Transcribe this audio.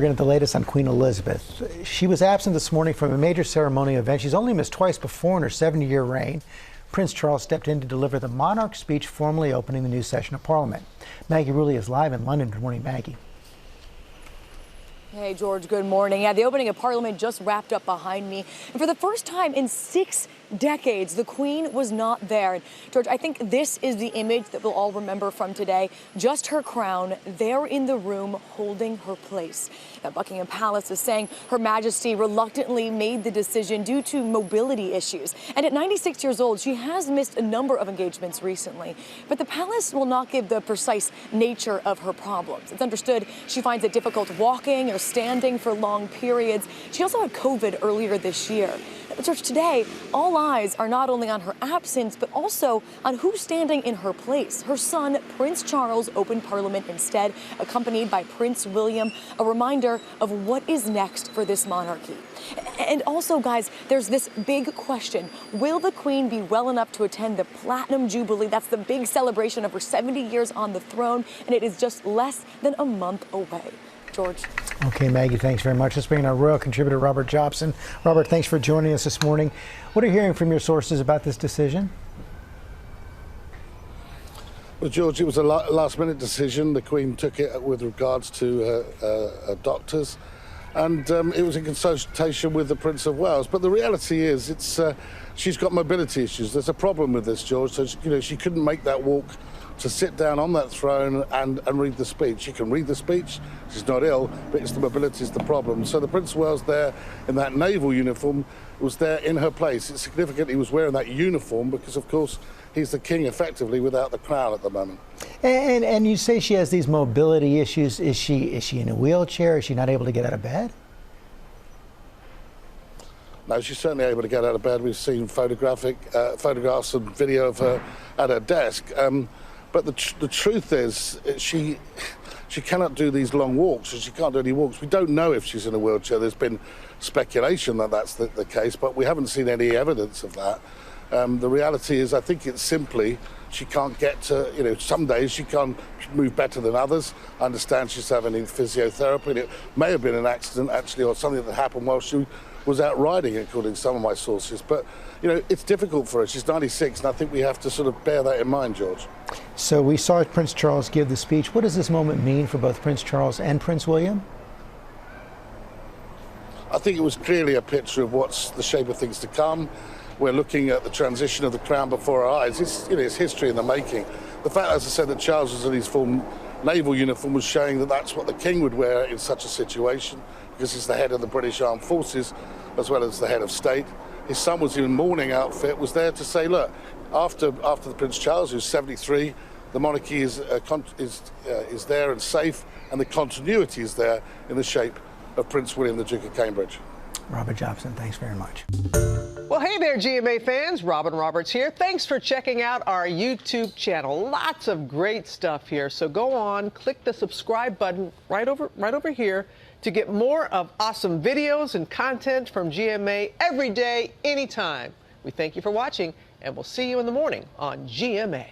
We're going to get the latest on Queen Elizabeth. She was absent this morning from a major ceremonial event. She's only missed twice before in her 70-year reign. Prince Charles stepped in to deliver the monarch speech formally opening the new session of Parliament. Maggie Rulli is live in London. Good morning, Maggie. Hey, George, good morning. Yeah, the opening of Parliament just wrapped up behind me. And for the first time in 6 decades, the Queen was not there. And George, I think this is the image that we'll all remember from today. Just her crown there in the room holding her place. Now, Buckingham Palace is saying Her Majesty reluctantly made the decision due to mobility issues. And at 96 years old, she has missed a number of engagements recently. But the palace will not give the precise nature of her problems. It's understood she finds it difficult walking or standing for long periods. She also had COVID earlier this year. But George, today, all eyes are not only on her absence, but also on who's standing in her place. Her son, Prince Charles, opened Parliament instead, accompanied by Prince William, a reminder of what is next for this monarchy. And also, guys, there's this big question. Will the Queen be well enough to attend the Platinum Jubilee? That's the big celebration of her 70 years on the throne, and it is just less than a month away. George. Okay, Maggie, thanks very much. Let's bring in our royal contributor, Robert Jobson. Robert, thanks for joining us this morning. What are you hearing from your sources about this decision? Well, George, it was a last-minute decision. The Queen took it with regards to her doctors, and it was in consultation with the Prince of Wales. But the reality is, she's got mobility issues. There's a problem with this, George. So she couldn't make that walk to sit down on that throne and read the speech. She can read the speech, she's not ill, but it's the mobility is the problem. So the Prince of Wales there in that naval uniform was there in her place. It's significant he was wearing that uniform because, of course, he's the king effectively without the crown at the moment. And you say she has these mobility issues. Is she in a wheelchair? Is she not able to get out of bed? No, she's certainly able to get out of bed. We've seen photographs and video of her at her desk. But the truth is, she cannot do these long walks, and she can't do any walks. We don't know if she's in a wheelchair. There's been speculation that that's the case, but we haven't seen any evidence of that. The reality is, I think it's simply she can't get to, some days she can't move better than others. I understand she's having physiotherapy, and it may have been an accident, actually, or something that happened while she was out riding, according to some of my sources. But, it's difficult for her. She's 96, and I think we have to sort of bear that in mind, George. So we saw Prince Charles give the speech. What does this moment mean for both Prince Charles and Prince William? I think it was clearly a picture of what's the shape of things to come. We're looking at the transition of the crown before our eyes. It's history in the making. The fact, as I said, that Charles was in his full naval uniform was showing that that's what the king would wear in such a situation, because he's the head of the British Armed Forces as well as the head of state. His son was in mourning outfit, was there to say, look, after the Prince Charles, who's 73, the monarchy is there and safe, and the continuity is there in the shape of Prince William, the Duke of Cambridge. Robert Jobson, thanks very much. Well, hey there, GMA fans. Robin Roberts here. Thanks for checking out our YouTube channel. Lots of great stuff here. So go on, click the subscribe button right over here to get more of awesome videos and content from GMA every day, anytime. We thank you for watching, and we'll see you in the morning on GMA.